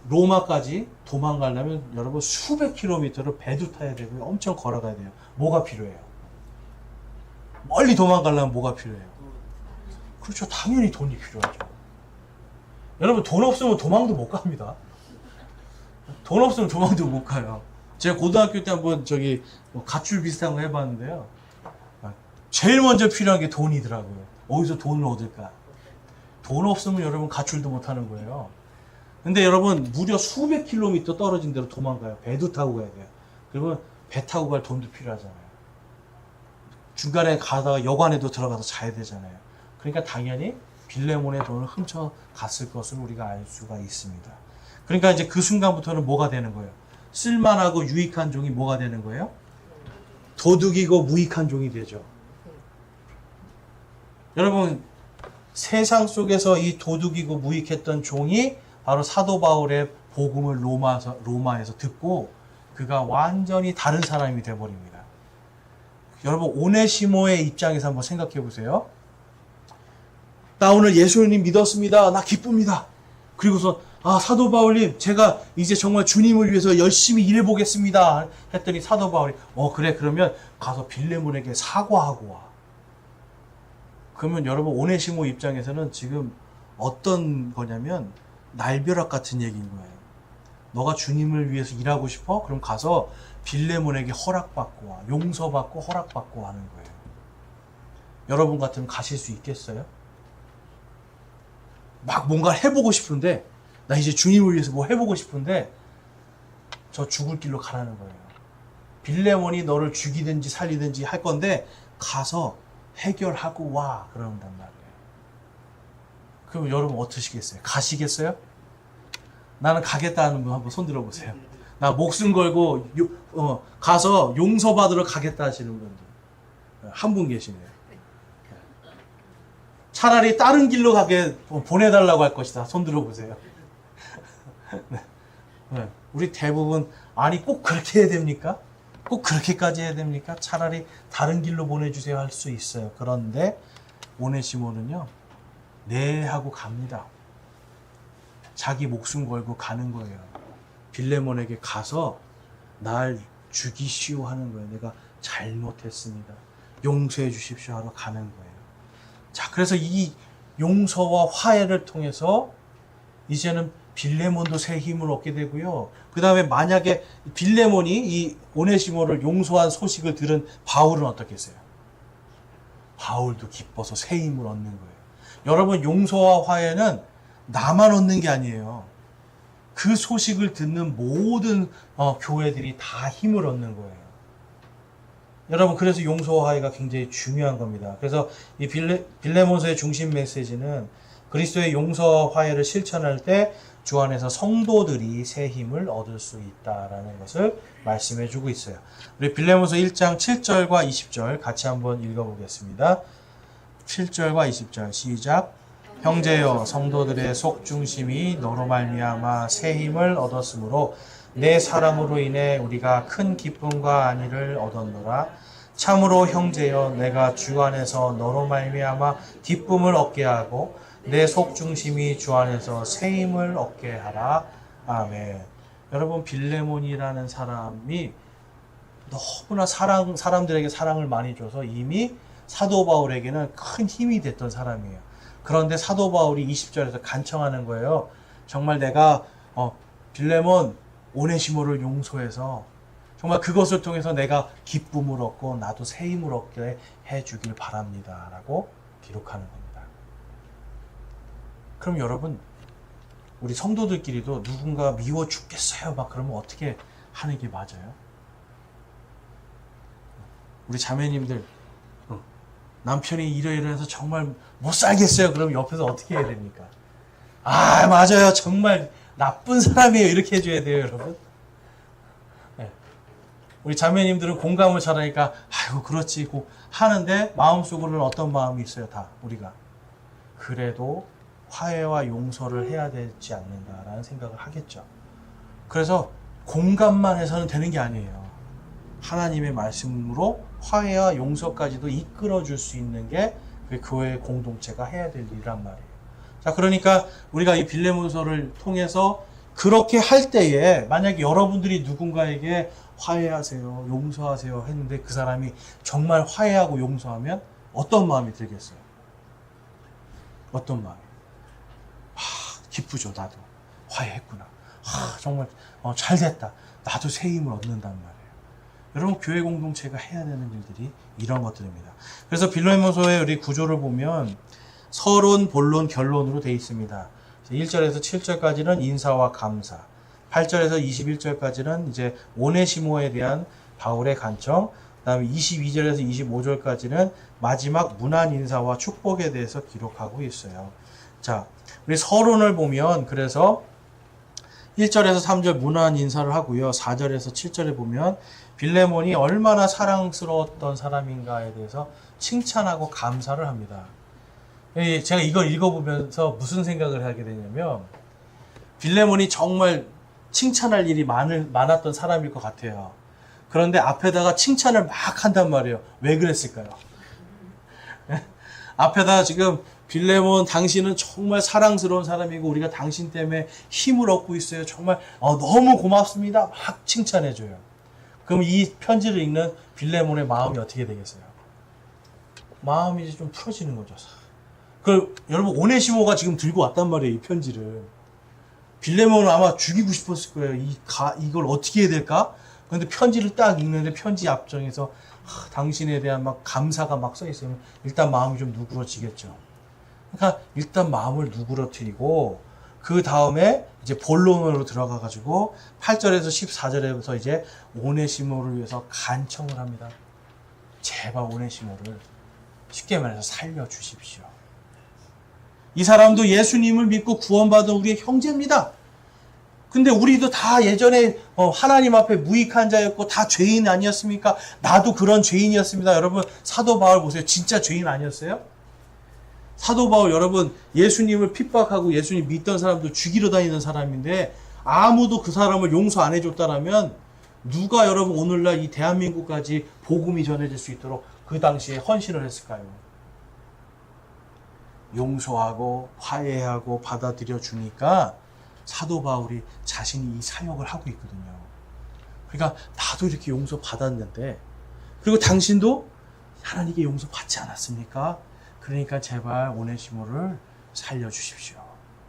로마까지 도망가려면 여러분 수백 킬로미터를 배도 타야 되고 엄청 걸어가야 돼요. 뭐가 필요해요? 멀리 도망가려면 뭐가 필요해요? 그렇죠. 당연히 돈이 필요하죠. 여러분 돈 없으면 도망도 못 갑니다. 돈 없으면 도망도 못 가요. 제가 고등학교 때 한번 가출 비슷한 거 해봤는데요. 제일 먼저 필요한 게 돈이더라고요. 어디서 돈을 얻을까? 돈 없으면 여러분 가출도 못 하는 거예요. 근데 여러분 무려 수백 킬로미터 떨어진 데로 도망가요. 배도 타고 가야 돼요. 그러면 배 타고 갈 돈도 필요하잖아요. 중간에 가다가 여관에도 들어가서 자야 되잖아요. 그러니까 당연히 빌레몬의 돈을 훔쳐 갔을 것을 우리가 알 수가 있습니다. 그러니까 이제 그 순간부터는 뭐가 되는 거예요? 쓸만하고 유익한 종이 뭐가 되는 거예요? 도둑이고 무익한 종이 되죠. 여러분 세상 속에서 이 도둑이고 무익했던 종이 바로 사도 바울의 복음을 로마에서 듣고 그가 완전히 다른 사람이 되어버립니다. 여러분 오네시모의 입장에서 한번 생각해 보세요. 나 오늘 예수님 믿었습니다. 나 기쁩니다. 그리고서 사도 바울님 제가 이제 정말 주님을 위해서 열심히 일해보겠습니다 했더니 사도 바울이 그래 그러면 가서 빌레몬에게 사과하고 와. 그러면 여러분 오네시모 입장에서는 지금 어떤 거냐면 날벼락 같은 얘기인 거예요. 너가 주님을 위해서 일하고 싶어? 그럼 가서 빌레몬에게 허락받고 와. 용서받고 허락받고 하는 거예요. 여러분 같으면 가실 수 있겠어요? 막 뭔가 해보고 싶은데 나 이제 주님을 위해서 뭐 해보고 싶은데 저 죽을 길로 가라는 거예요. 빌레몬이 너를 죽이든지 살리든지 할 건데 가서 해결하고 와 그런단 말이에요. 그럼 여러분 어떠시겠어요? 가시겠어요? 나는 가겠다는 분 한번 손 들어보세요. 나 목숨 걸고 가서 용서받으러 가겠다 하시는 분들 한 분 계시네요. 차라리 다른 길로 가게 보내달라고 할 것이다. 손 들어보세요. 네. 우리 대부분 아니 꼭 그렇게 해야 됩니까? 꼭 그렇게까지 해야 됩니까? 차라리 다른 길로 보내주세요 할 수 있어요. 그런데 오네시모는요. 네 하고 갑니다. 자기 목숨 걸고 가는 거예요. 빌레몬에게 가서 날 죽이시오 하는 거예요. 내가 잘못했습니다. 용서해 주십시오 하러 가는 거예요. 자, 그래서 이 용서와 화해를 통해서 이제는 빌레몬도 새 힘을 얻게 되고요. 그 다음에 만약에 빌레몬이 이 오네시모를 용서한 소식을 들은 바울은 어떻겠어요? 바울도 기뻐서 새 힘을 얻는 거예요. 여러분 용서와 화해는 나만 얻는 게 아니에요. 그 소식을 듣는 모든 교회들이 다 힘을 얻는 거예요. 여러분, 그래서 용서와 화해가 굉장히 중요한 겁니다. 그래서 이 빌레몬서의 중심 메시지는 그리스도의 용서와 화해를 실천할 때 주 안에서 성도들이 새 힘을 얻을 수 있다라는 것을 말씀해 주고 있어요. 우리 빌레몬서 1장 7절과 20절 같이 한번 읽어보겠습니다. 7절과 20절 시작. 형제여, 성도들의 속중심이 너로 말미암아 새 힘을 얻었으므로 내 사랑으로 인해 우리가 큰 기쁨과 안위를 얻었노라. 참으로 형제여, 내가 주 안에서 너로 말미암아 기쁨을 얻게 하고 내 속중심이 주 안에서 새 힘을 얻게 하라. 아멘. 여러분, 빌레몬이라는 사람이 너무나 사람들에게 사랑을 많이 줘서 이미 사도 바울에게는 큰 힘이 됐던 사람이에요. 그런데 사도 바울이 20절에서 간청하는 거예요. 정말 내가 빌레몬 오네시모를 용서해서 정말 그것을 통해서 내가 기쁨을 얻고 나도 새 힘을 얻게 해주길 바랍니다. 라고 기록하는 겁니다. 그럼 여러분, 우리 성도들끼리도 누군가 미워 죽겠어요 막 그러면 어떻게 하는 게 맞아요? 우리 자매님들, 남편이 이러이러해서 정말 못 살겠어요. 그럼 옆에서 어떻게 해야 됩니까? 아, 맞아요. 정말 나쁜 사람이에요. 이렇게 해줘야 돼요, 여러분. 네. 우리 자매님들은 공감을 잘하니까 아이고 그렇지 하는데 마음속으로는 어떤 마음이 있어요, 다 우리가. 그래도 화해와 용서를 해야 되지 않는가라는 생각을 하겠죠. 그래서 공감만 해서는 되는 게 아니에요. 하나님의 말씀으로 화해와 용서까지도 이끌어줄 수 있는 게 그 교회 공동체가 해야 될 일이란 말이에요. 자, 그러니까 우리가 이 빌레몬서를 통해서 그렇게 할 때에 만약에 여러분들이 누군가에게 화해하세요, 용서하세요 했는데 그 사람이 정말 화해하고 용서하면 어떤 마음이 들겠어요? 어떤 마음이? 기쁘죠. 나도 화해했구나. 정말 잘 됐다. 나도 새 힘을 얻는단 말이에요. 여러분, 교회 공동체가 해야 되는 일들이 이런 것들입니다. 그래서 빌레몬서의 우리 구조를 보면 서론, 본론, 결론으로 되어 있습니다. 1절에서 7절까지는 인사와 감사, 8절에서 21절까지는 이제 오네시모에 대한 바울의 간청, 그다음에 22절에서 25절까지는 마지막 문안 인사와 축복에 대해서 기록하고 있어요. 자, 우리 서론을 보면 그래서 1절에서 3절 문안 인사를 하고요. 4절에서 7절에 보면 빌레몬이 얼마나 사랑스러웠던 사람인가에 대해서 칭찬하고 감사를 합니다. 제가 이걸 읽어보면서 무슨 생각을 하게 되냐면 빌레몬이 정말 칭찬할 일이 많았던 사람일 것 같아요. 그런데 앞에다가 칭찬을 막 한단 말이에요. 왜 그랬을까요? 앞에다가 지금 빌레몬, 당신은 정말 사랑스러운 사람이고 우리가 당신 때문에 힘을 얻고 있어요. 정말 너무 고맙습니다. 막 칭찬해줘요. 그럼 이 편지를 읽는 빌레몬의 마음이 어떻게 되겠어요? 마음이 이제 좀 풀어지는 거죠. 여러분, 오네시모가 지금 들고 왔단 말이에요. 이 편지를. 빌레몬은 아마 죽이고 싶었을 거예요. 이걸 어떻게 해야 될까? 그런데 편지를 딱 읽는데 편지 앞정에서 당신에 대한 막 감사가 막 써 있으면 일단 마음이 좀 누그러지겠죠. 그러니까 일단 마음을 누그러뜨리고 그 다음에 이제 본론으로 들어가 가지고 8절에서 14절에서 이제 오네시모를 위해서 간청을 합니다. 제발 오네시모를 쉽게 말해서 살려주십시오. 이 사람도 예수님을 믿고 구원받은 우리의 형제입니다. 근데 우리도 다 예전에 하나님 앞에 무익한 자였고 다 죄인 아니었습니까? 나도 그런 죄인이었습니다. 여러분, 사도 바울 보세요. 진짜 죄인 아니었어요? 사도 바울, 여러분, 예수님을 핍박하고 예수님 믿던 사람들 죽이러 다니는 사람인데 아무도 그 사람을 용서 안 해줬다라면 누가 여러분 오늘날 이 대한민국까지 복음이 전해질 수 있도록 그 당시에 헌신을 했을까요? 용서하고 화해하고 받아들여 주니까 사도 바울이 자신이 이 사역을 하고 있거든요. 그러니까 나도 이렇게 용서 받았는데, 그리고 당신도 하나님께 용서 받지 않았습니까? 그러니까 제발 오네시모를 살려주십시오.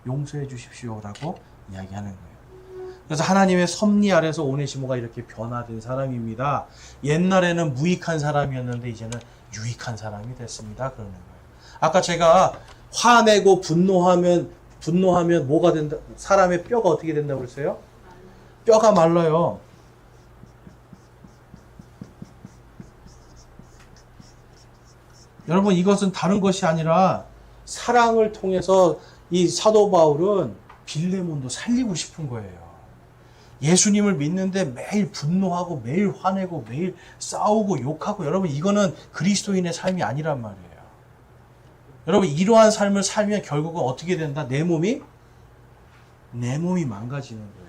용서해 주십시오라고 이야기하는 거예요. 그래서 하나님의 섭리 아래서 오네시모가 이렇게 변화된 사람입니다. 옛날에는 무익한 사람이었는데 이제는 유익한 사람이 됐습니다. 그러는 거예요. 아까 제가 화내고 분노하면 분노하면 뭐가 된다? 사람의 뼈가 어떻게 된다고 그랬어요? 뼈가 말라요. 여러분, 이것은 다른 것이 아니라 사랑을 통해서 이 사도 바울은 빌레몬도 살리고 싶은 거예요. 예수님을 믿는데 매일 분노하고 매일 화내고 매일 싸우고 욕하고, 여러분, 이거는 그리스도인의 삶이 아니란 말이에요. 여러분, 이러한 삶을 살면 결국은 어떻게 된다? 내 몸이 망가지는 거예요.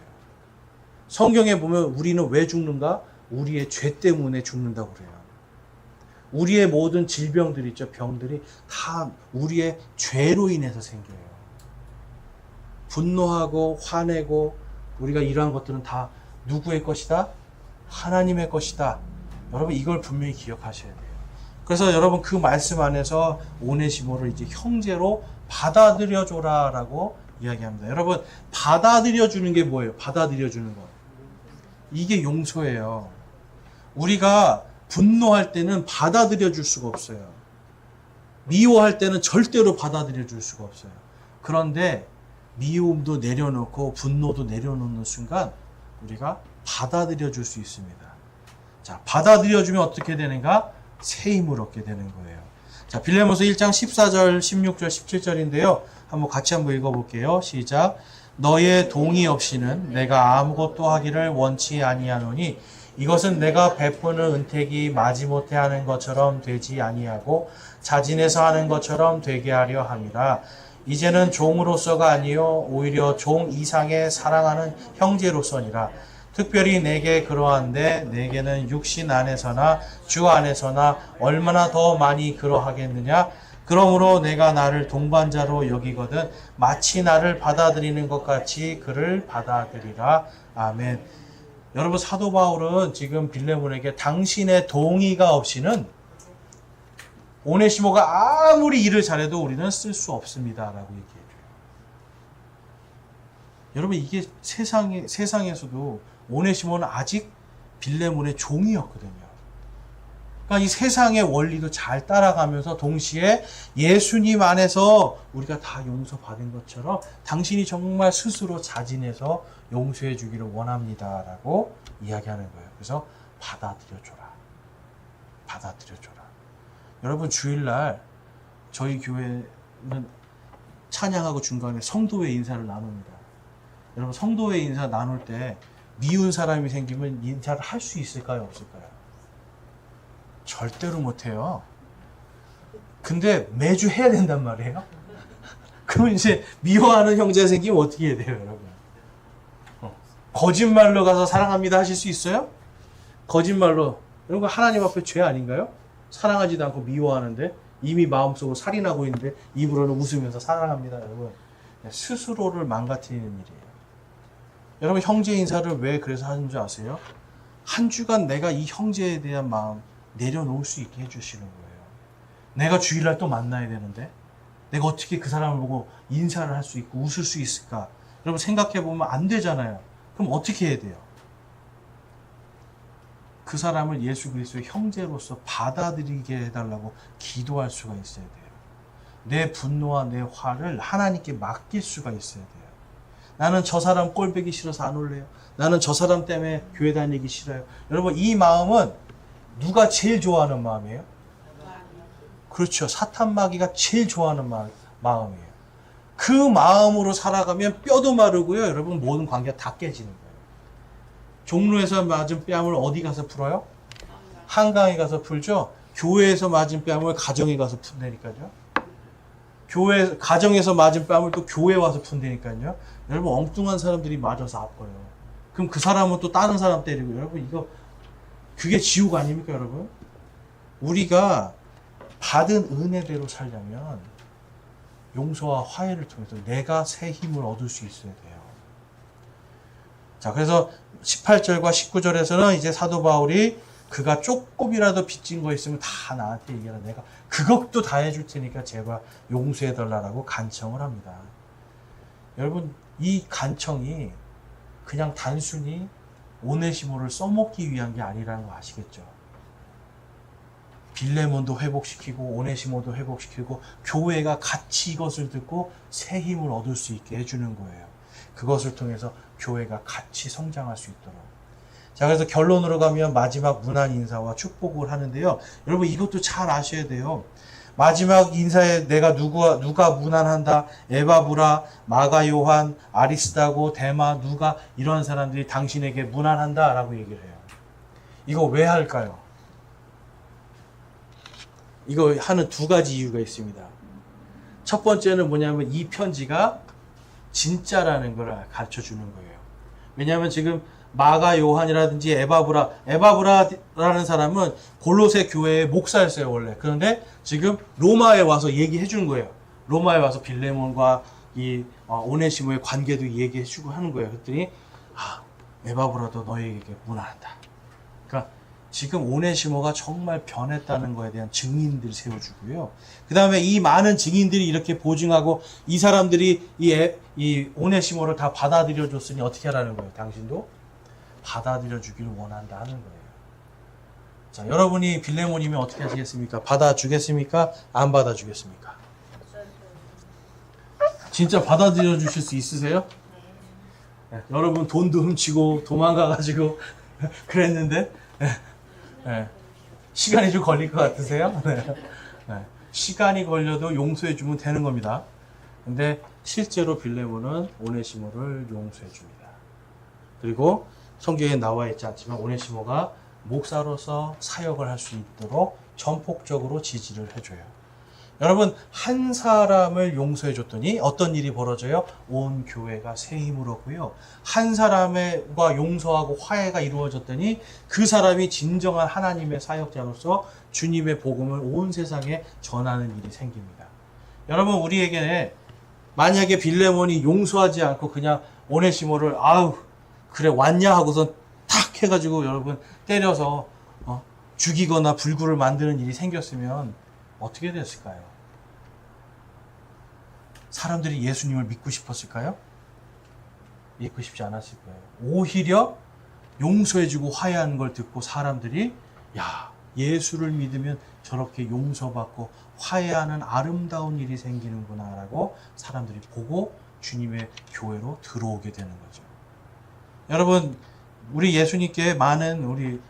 성경에 보면 우리는 왜 죽는가? 우리의 죄 때문에 죽는다고 그래요. 우리의 모든 질병들 있죠. 병들이 다 우리의 죄로 인해서 생겨요. 분노하고 화내고 우리가 이러한 것들은 다 누구의 것이다? 하나님의 것이다. 여러분, 이걸 분명히 기억하셔야 돼요. 그래서 여러분, 그 말씀 안에서 오네시모를 이제 형제로 받아들여줘라 라고 이야기합니다. 여러분, 받아들여주는 게 뭐예요? 받아들여주는 거. 이게 용서예요. 우리가 분노할 때는 받아들여 줄 수가 없어요. 미워할 때는 절대로 받아들여 줄 수가 없어요. 그런데 미움도 내려놓고 분노도 내려놓는 순간 우리가 받아들여 줄 수 있습니다. 자, 받아들여 주면 어떻게 되는가? 새 힘을 얻게 되는 거예요. 자, 빌레몬서 1장 14절, 16절, 17절인데요. 같이 한번 읽어볼게요. 시작. 너의 동의 없이는 내가 아무것도 하기를 원치 아니하노니 이것은 내가 베푸는 은택이 마지못해 하는 것처럼 되지 아니하고 자진해서 하는 것처럼 되게 하려 함이라. 이제는 종으로서가 아니요 오히려 종 이상의 사랑하는 형제로서니라. 특별히 내게 그러한데 내게는 육신 안에서나 주 안에서나 얼마나 더 많이 그러하겠느냐. 그러므로 내가 나를 동반자로 여기거든 마치 나를 받아들이는 것 같이 그를 받아들이라. 아멘. 여러분, 사도 바울은 지금 빌레몬에게 당신의 동의가 없이는 오네시모가 아무리 일을 잘해도 우리는 쓸 수 없습니다 라고 얘기해줘요. 여러분, 이게 세상에서도 오네시모는 아직 빌레몬의 종이었거든요. 그러니까 이 세상의 원리도 잘 따라가면서 동시에 예수님 안에서 우리가 다 용서받은 것처럼 당신이 정말 스스로 자진해서 용서해 주기를 원합니다 라고 이야기하는 거예요. 그래서 받아들여줘라. 여러분, 주일날 저희 교회는 찬양하고 중간에 성도의 인사를 나눕니다. 여러분, 성도의 인사 나눌 때 미운 사람이 생기면 인사를 할 수 있을까요? 없을까요? 절대로 못해요. 근데 매주 해야 된단 말이에요. 그러면 이제 미워하는 형제가 생기면 어떻게 해야 돼요, 여러분? 거짓말로 가서 사랑합니다 하실 수 있어요? 거짓말로. 여러분, 하나님 앞에 죄 아닌가요? 사랑하지도 않고 미워하는데 이미 마음속으로 살인하고 있는데 입으로는 웃으면서 사랑합니다. 여러분, 스스로를 망가뜨리는 일이에요. 여러분, 형제 인사를 왜 그래서 하는 줄 아세요? 한 주간 내가 이 형제에 대한 마음 내려놓을 수 있게 해주시는 거예요. 내가 주일날 또 만나야 되는데 내가 어떻게 그 사람을 보고 인사를 할 수 있고 웃을 수 있을까? 여러분, 생각해 보면 안 되잖아요. 그럼 어떻게 해야 돼요? 그 사람을 예수 그리스도의 형제로서 받아들이게 해달라고 기도할 수가 있어야 돼요. 내 분노와 내 화를 하나님께 맡길 수가 있어야 돼요. 나는 저 사람 꼴보기 싫어서 안 올래요. 나는 저 사람 때문에 교회 다니기 싫어요. 여러분, 이 마음은 누가 제일 좋아하는 마음이에요? 그렇죠. 사탄 마귀가 제일 좋아하는 마음이에요. 그 마음으로 살아가면 뼈도 마르고요. 여러분, 모든 관계가 다 깨지는 거예요. 종로에서 맞은 뺨을 어디 가서 풀어요? 한강에 가서 풀죠. 교회에서 맞은 뺨을 가정에 가서 푼다니까요. 가정에서 맞은 뺨을 또 교회에 와서 푼다니까요. 여러분, 엉뚱한 사람들이 맞아서 아파요. 그럼 그 사람은 또 다른 사람 때리고, 여러분, 그게 지옥 아닙니까, 여러분? 우리가 받은 은혜대로 살려면 용서와 화해를 통해서 내가 새 힘을 얻을 수 있어야 돼요. 자, 그래서 18절과 19절에서는 이제 사도 바울이 그가 조금이라도 빚진 거 있으면 다 나한테 얘기하라. 내가 그것도 다 해줄 테니까 제발 용서해달라고 간청을 합니다. 여러분, 이 간청이 그냥 단순히 오네시모를 써먹기 위한 게 아니라는 거 아시겠죠? 빌레몬도 회복시키고 오네시모도 회복시키고 교회가 같이 이것을 듣고 새 힘을 얻을 수 있게 해주는 거예요. 그것을 통해서 교회가 같이 성장할 수 있도록. 자, 그래서 결론으로 가면 마지막 문안 인사와 축복을 하는데요. 여러분 이것도 잘 아셔야 돼요. 마지막 인사에 내가 누가 문안한다. 에바브라, 마가 요한, 아리스다고, 데마, 누가 이런 사람들이 당신에게 문안한다 라고 얘기를 해요. 이거 왜 할까요? 이거 하는 두 가지 이유가 있습니다. 첫 번째는 뭐냐면 이 편지가 진짜라는 걸 가르쳐 주는 거예요. 왜냐하면 지금 마가 요한이라든지 에바브라라는 사람은 골로새 교회의 목사였어요, 원래. 그런데 지금 로마에 와서 얘기해 주는 거예요. 로마에 와서 빌레몬과 이 오네시모의 관계도 얘기해 주고 하는 거예요. 그랬더니 에바브라도 너희에게 문안한다. 그러니까 지금 오네시모가 정말 변했다는 거에 대한 증인들을 세워주고요. 그 다음에 이 많은 증인들이 이렇게 보증하고 이 사람들이 이 오네시모를 다 받아들여 줬으니 어떻게 하라는 거예요? 당신도 받아들여 주기를 원한다 하는 거예요. 자, 여러분이 빌레몬이면 어떻게 하시겠습니까? 받아주겠습니까? 안 받아주겠습니까? 진짜 받아들여 주실 수 있으세요? 네, 여러분 돈도 훔치고 도망가가지고 그랬는데 네. 시간이 좀 걸릴 것 같으세요? 네. 네. 시간이 걸려도 용서해 주면 되는 겁니다. 근데 실제로 빌레몬은 오네시모를 용서해 줍니다. 그리고 성경에 나와 있지 않지만 오네시모가 목사로서 사역을 할 수 있도록 전폭적으로 지지를 해줘요. 여러분 한 사람을 용서해 줬더니 어떤 일이 벌어져요? 온 교회가 새 힘을 얻고요. 한 사람과 용서하고 화해가 이루어졌더니 그 사람이 진정한 하나님의 사역자로서 주님의 복음을 온 세상에 전하는 일이 생깁니다. 여러분 우리에게 만약에 빌레몬이 용서하지 않고 그냥 오네시모를 그래 왔냐 하고선 탁 해가지고 여러분 때려서 죽이거나 불구를 만드는 일이 생겼으면 어떻게 됐을까요? 사람들이 예수님을 믿고 싶었을까요? 믿고 싶지 않았을 거예요. 오히려 용서해주고 화해하는 걸 듣고 사람들이 예수를 믿으면 저렇게 용서받고 화해하는 아름다운 일이 생기는구나 라고 사람들이 보고 주님의 교회로 들어오게 되는 거죠. 여러분 우리 예수님께 많은 우리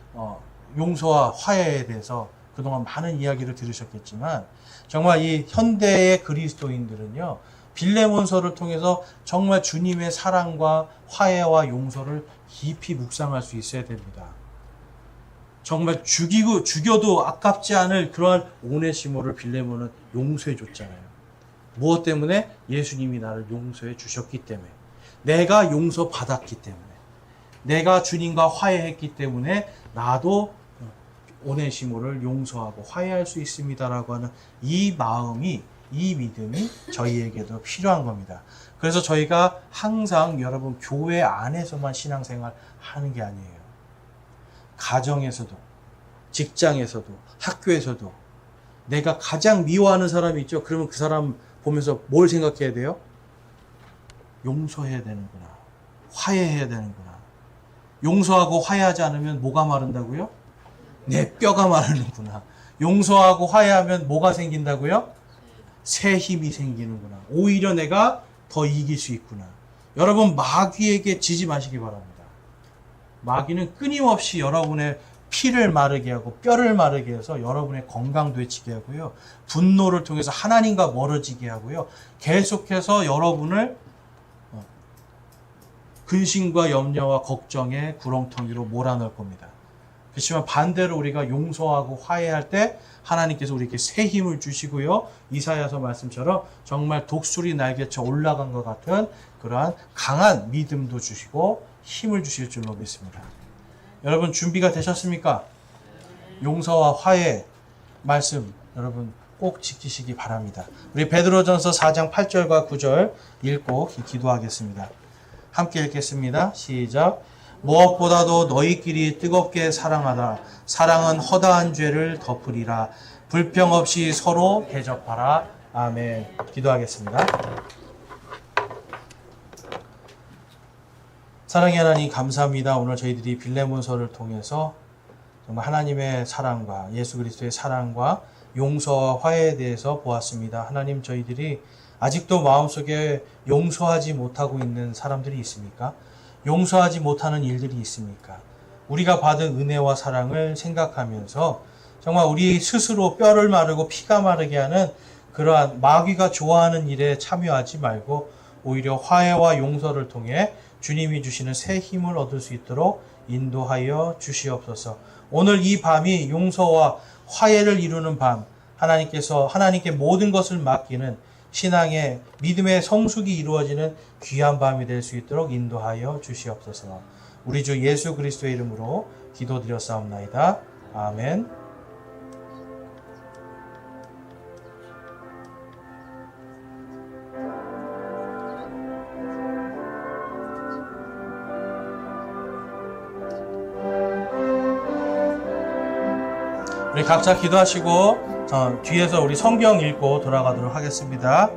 용서와 화해에 대해서 그동안 많은 이야기를 들으셨겠지만 정말 이 현대의 그리스도인들은요 빌레몬서를 통해서 정말 주님의 사랑과 화해와 용서를 깊이 묵상할 수 있어야 됩니다. 정말 죽여도 아깝지 않을 그러한 오네시모를 빌레몬은 용서해 줬잖아요. 무엇 때문에? 예수님이 나를 용서해 주셨기 때문에, 내가 용서받았기 때문에, 내가 주님과 화해했기 때문에 나도 오네시모를 용서하고 화해할 수 있습니다라고 하는 이 마음이, 이 믿음이 저희에게도 필요한 겁니다. 그래서 저희가 항상 여러분 교회 안에서만 신앙생활 하는 게 아니에요. 가정에서도, 직장에서도, 학교에서도 내가 가장 미워하는 사람이 있죠. 그러면 그 사람 보면서 뭘 생각해야 돼요? 용서해야 되는구나. 화해해야 되는구나. 용서하고 화해하지 않으면 뭐가 마른다고요? 내 뼈가 마르는구나. 용서하고 화해하면 뭐가 생긴다고요? 새 힘이 생기는구나. 오히려 내가 더 이길 수 있구나. 여러분 마귀에게 지지 마시기 바랍니다. 마귀는 끊임없이 여러분의 피를 마르게 하고 뼈를 마르게 해서 여러분의 건강 되치게 하고요. 분노를 통해서 하나님과 멀어지게 하고요. 계속해서 여러분을 근심과 염려와 걱정의 구렁텅이로 몰아넣을 겁니다. 그렇지만 반대로 우리가 용서하고 화해할 때 하나님께서 우리에게 새 힘을 주시고요. 이사야서 말씀처럼 정말 독수리 날개쳐 올라간 것 같은 그러한 강한 믿음도 주시고 힘을 주실 줄로 믿습니다. 여러분 준비가 되셨습니까? 용서와 화해 말씀 여러분 꼭 지키시기 바랍니다. 우리 베드로전서 4장 8절과 9절 읽고 기도하겠습니다. 함께 읽겠습니다. 시작. 무엇보다도 너희끼리 뜨겁게 사랑하라. 사랑은 허다한 죄를 덮으리라. 불평 없이 서로 대접하라. 아멘. 기도하겠습니다. 사랑의 하나님 감사합니다. 오늘 저희들이 빌레몬서를 통해서 정말 하나님의 사랑과 예수 그리스도의 사랑과 용서와 화해에 대해서 보았습니다. 하나님, 저희들이 아직도 마음속에 용서하지 못하고 있는 사람들이 있습니까? 용서하지 못하는 일들이 있습니까? 우리가 받은 은혜와 사랑을 생각하면서 정말 우리 스스로 뼈를 마르고 피가 마르게 하는 그러한 마귀가 좋아하는 일에 참여하지 말고 오히려 화해와 용서를 통해 주님이 주시는 새 힘을 얻을 수 있도록 인도하여 주시옵소서. 오늘 이 밤이 용서와 화해를 이루는 밤, 하나님께 모든 것을 맡기는 신앙의 믿음의 성숙이 이루어지는 귀한 밤이 될 수 있도록 인도하여 주시옵소서. 우리 주 예수 그리스도의 이름으로 기도드렸사옵나이다. 아멘. 우리 각자 기도하시고 뒤에서 우리 성경 읽고 돌아가도록 하겠습니다.